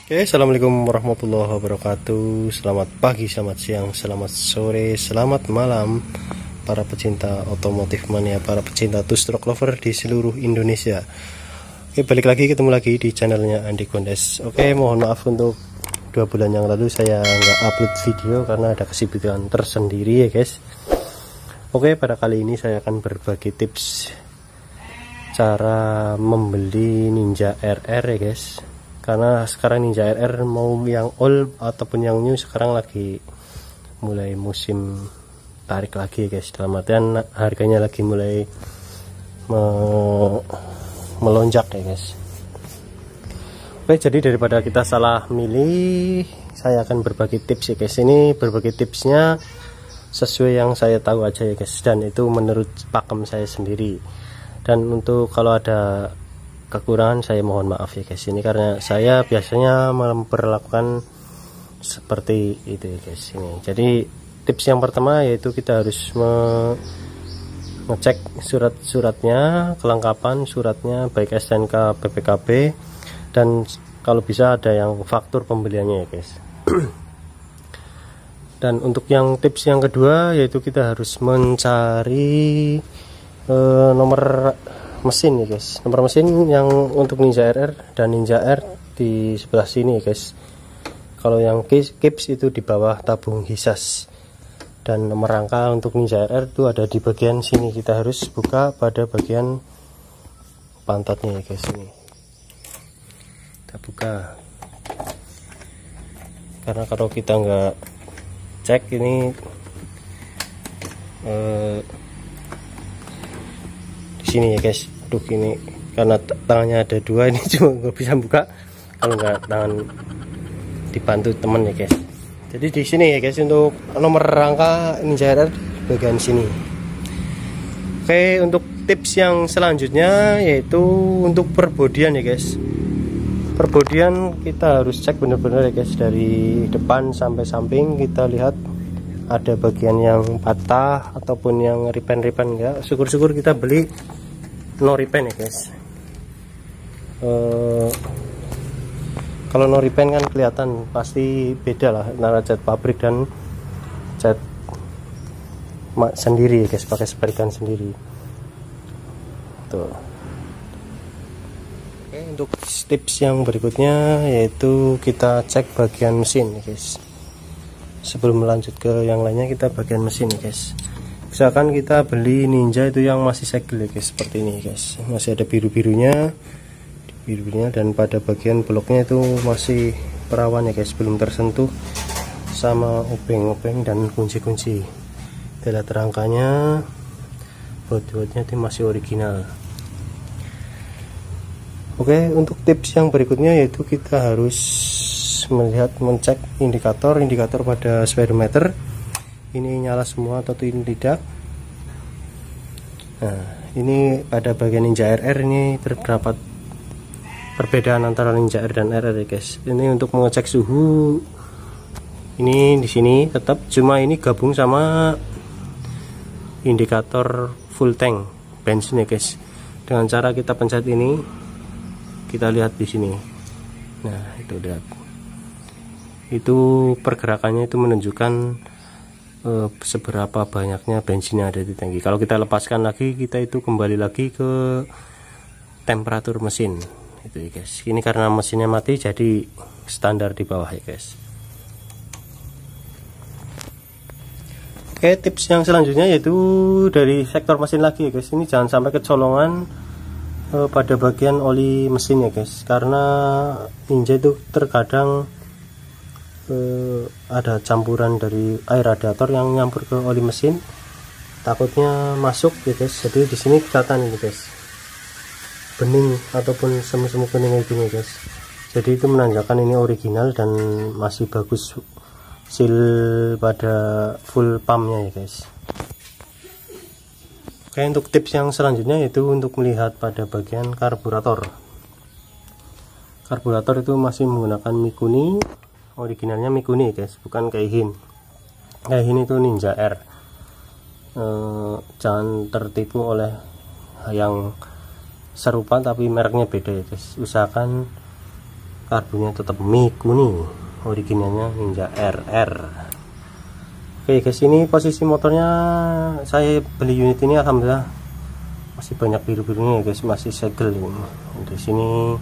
Oke, assalamualaikum warahmatullahi wabarakatuh. Selamat pagi, selamat siang, selamat sore, selamat malam para pecinta otomotif mania, para pecinta two-stroke lover di seluruh Indonesia. Oke, balik lagi, ketemu lagi di channelnya Andi Kondes. Oke, mohon maaf untuk 2 bulan yang lalu saya nggak upload video karena ada kesibukan tersendiri ya guys. Oke, pada kali ini saya akan berbagi tips cara membeli Ninja RR ya guys. Karena sekarang Ninja RR mau yang old ataupun yang new sekarang lagi mulai musim tarik lagi guys, dalam artian harganya lagi mulai melonjak ya guys. Oke, jadi daripada kita salah milih, saya akan berbagi tips ya guys. Ini berbagi tipsnya sesuai yang saya tahu aja ya guys, dan itu menurut pakem saya sendiri. Dan untuk kalau ada kekurangan saya mohon maaf ya guys, ini karena saya biasanya memperlakukan seperti itu ya guys. Ini jadi tips yang pertama yaitu kita harus mengecek surat-suratnya, kelengkapan suratnya baik STNK, BPKB, dan kalau bisa ada yang faktur pembeliannya ya guys. Dan untuk yang tips yang kedua yaitu kita harus mencari nomor mesin ya guys, nomor mesin yang untuk Ninja RR dan Ninja R di sebelah sini ya guys. Kalau yang kips itu di bawah tabung hisas, dan nomor rangka untuk Ninja RR itu ada di bagian sini. Kita harus buka pada bagian pantatnya ya guys. Ini kita buka, karena kalau kita nggak cek ini di sini ya guys. Aduh, ini karena tangannya ada dua, ini cuma nggak bisa buka kalau nggak tangan dibantu temen ya guys. Jadi di sini ya guys untuk nomor rangka Ninja RR bagian sini. Oke, untuk tips yang selanjutnya yaitu untuk perbodian ya guys. Perbodian kita harus cek bener-bener ya guys, dari depan sampai samping kita lihat ada bagian yang patah ataupun yang ripen-ripen enggak. Syukur-syukur kita beli no ripen ya guys. Kalau no ripen kan kelihatan pasti beda lah antara cat pabrik dan cat sendiri ya guys, pakai spray gun sendiri tuh. Oke, untuk tips yang berikutnya yaitu kita cek bagian mesin ya guys. Sebelum melanjut ke yang lainnya, kita bagian mesin ya guys. Misalkan kita beli Ninja itu yang masih segel ya guys, seperti ini guys, masih ada biru-birunya, dan pada bagian bloknya itu masih perawan ya guys, belum tersentuh sama obeng-obeng dan kunci-kunci. Kita lihat rangkanya, baut-bautnya itu masih original. Oke, untuk tips yang berikutnya yaitu kita harus mengecek indikator pada speedometer. Ini nyala semua atau tidak. Nah, ini pada bagian Ninja RR ini terdapat perbedaan antara Ninja R dan RR ya guys. Ini untuk mengecek suhu, ini di sini tetap, cuma ini gabung sama indikator full tank bensin ya guys. Dengan cara kita pencet ini, kita lihat di sini. Nah, itu lihat. Itu pergerakannya itu menunjukkan seberapa banyaknya bensin yang ada di tangki. Kalau kita lepaskan lagi, kita itu kembali lagi ke temperatur mesin itu ya guys. Ini karena mesinnya mati jadi standar di bawah ya guys. Oke, tips yang selanjutnya yaitu dari sektor mesin lagi ya guys. Ini jangan sampai kecolongan pada bagian oli mesin ya guys, karena Ninja itu terkadang ada campuran dari air radiator yang nyampur ke oli mesin, takutnya masuk ya guys. Jadi di sini kelihatan ini guys, bening ataupun semu-semu kuning ini guys. Jadi itu menandakan ini original dan masih bagus seal pada full pumpnya ya guys. Oke, untuk tips yang selanjutnya yaitu untuk melihat pada bagian karburator. Karburator itu masih menggunakan Mikuni. Originalnya Mikuni guys, bukan Keihin. Keihin itu Ninja R. Jangan tertipu oleh yang serupa tapi mereknya beda ya guys. Usahakan karbunya tetap Mikuni, originalnya Ninja RR. Oke guys, ini posisi motornya saya beli unit ini alhamdulillah masih banyak biru-birunya ya guys, masih segel ini. Di sini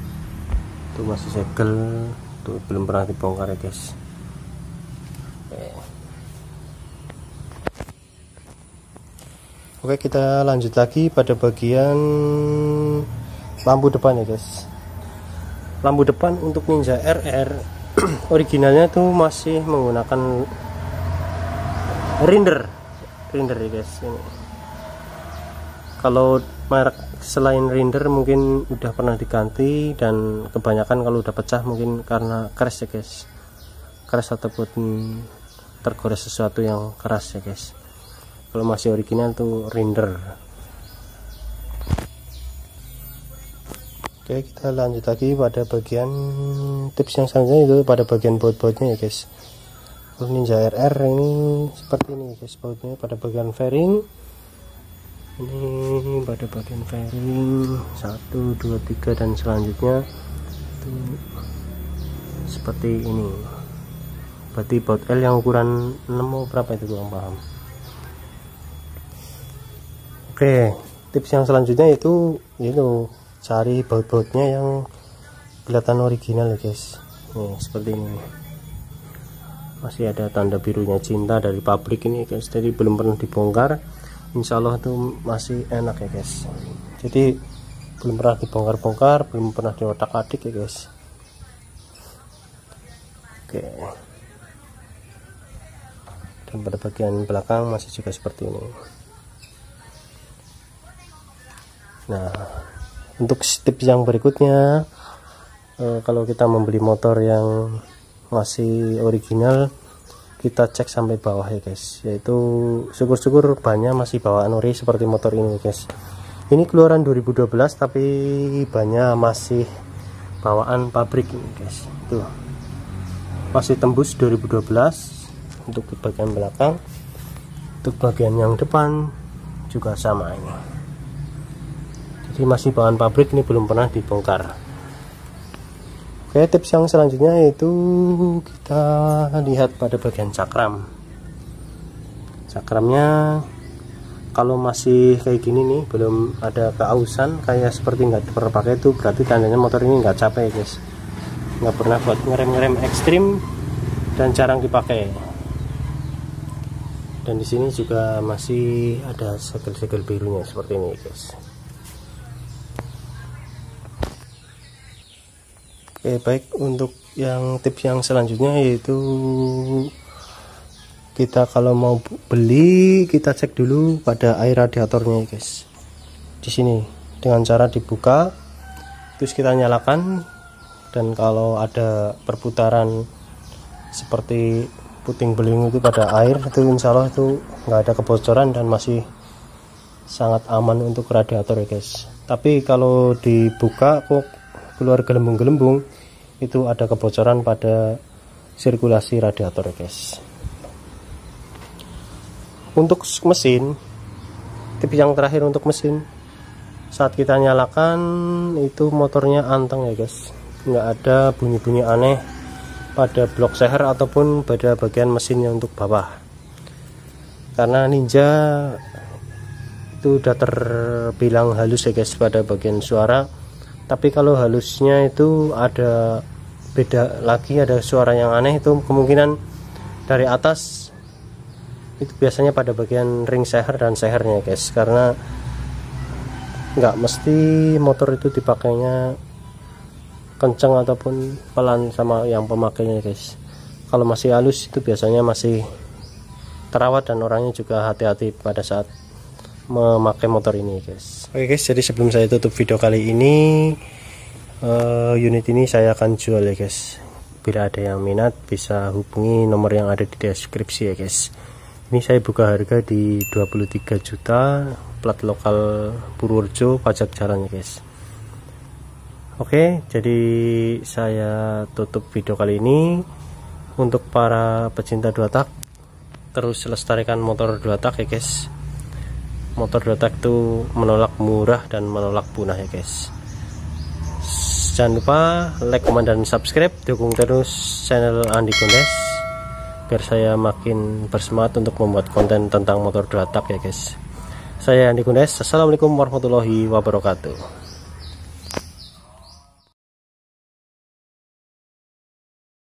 tuh masih segel, tuh belum pernah dibongkar ya guys. Oke, kita lanjut lagi pada bagian lampu depan ya guys. Lampu depan untuk Ninja RR originalnya tuh masih menggunakan rinder ya guys. Ini kalau merek selain rinder mungkin udah pernah diganti, dan kebanyakan kalau udah pecah mungkin karena keras ya guys, keras ataupun tergores sesuatu yang keras ya guys. Kalau masih original tuh rinder. Oke, kita lanjut lagi pada bagian tips yang selanjutnya, itu pada bagian baut-bautnya ya guys. Ninja RR ini seperti ini guys, bautnya pada bagian fairing. Ini pada bagian fairing 1, 2, 3 dan selanjutnya itu seperti ini. Berarti baut L yang ukuran 6 berapa itu kurang paham. Oke, tips yang selanjutnya itu cari baut-bautnya yang kelihatan original ya guys. Nih seperti ini, masih ada tanda birunya cinta dari pabrik ini guys, jadi belum pernah dibongkar. Insya Allah tuh masih enak ya guys, jadi belum pernah dibongkar-bongkar, belum pernah diotak-atik ya guys. Oke, dan pada bagian belakang masih juga seperti ini. Nah, untuk tips yang berikutnya, kalau kita membeli motor yang masih original, kita cek sampai bawah ya guys, yaitu syukur-syukur bannya masih bawaan ori seperti motor ini guys. Ini keluaran 2012 tapi bannya masih bawaan pabrik ini guys. Tuh masih tembus 2012 untuk bagian belakang. Untuk bagian yang depan juga sama ini, jadi masih bawaan pabrik, ini belum pernah dibongkar. Oke, tips yang selanjutnya yaitu kita lihat pada bagian cakram. Cakramnya kalau masih kayak gini nih, belum ada keausan kayak seperti nggak pernah pakai, itu berarti tandanya motor ini nggak capek guys, nggak pernah buat ngerem-ngerem ekstrim dan jarang dipakai. Dan di sini juga masih ada segel-segel birunya seperti ini guys. Oke, baik, untuk yang tips yang selanjutnya yaitu kita kalau mau beli, kita cek dulu pada air radiatornya guys. Di sini dengan cara dibuka, terus kita nyalakan, dan kalau ada perputaran seperti puting beliung itu pada air, itu insya Allah itu nggak ada kebocoran dan masih sangat aman untuk radiator ya guys. Tapi kalau dibuka kok keluar gelembung-gelembung, itu ada kebocoran pada sirkulasi radiator ya guys. Untuk mesin, tips yang terakhir untuk mesin, saat kita nyalakan itu motornya anteng ya guys, nggak ada bunyi-bunyi aneh pada blok seher ataupun pada bagian mesinnya untuk bawah. Karena Ninja itu udah terbilang halus ya guys pada bagian suara, tapi kalau halusnya itu ada beda lagi, ada suara yang aneh, itu kemungkinan dari atas, itu biasanya pada bagian ring seher dan sehernya guys, karena nggak mesti motor itu dipakainya kenceng ataupun pelan sama yang pemakainya guys. Kalau masih halus itu biasanya masih terawat dan orangnya juga hati-hati pada saat memakai motor ini guys. Oke guys, jadi sebelum saya tutup video kali ini, unit ini saya akan jual ya guys. Bila ada yang minat bisa hubungi nomor yang ada di deskripsi ya guys. Ini saya buka harga di 23 juta, plat lokal Purworejo, pajak jalan ya guys. Oke, jadi saya tutup video kali ini. Untuk para pecinta dua tak, terus lestarikan motor dua tak ya guys. Motor dua tak itu menolak murah dan menolak punah ya guys. Jangan lupa like, comment, dan subscribe. Dukung terus channel Andi Gondes biar saya makin bersemangat untuk membuat konten tentang motor 2 tak ya guys. Saya Andi Gondes. Assalamualaikum warahmatullahi wabarakatuh.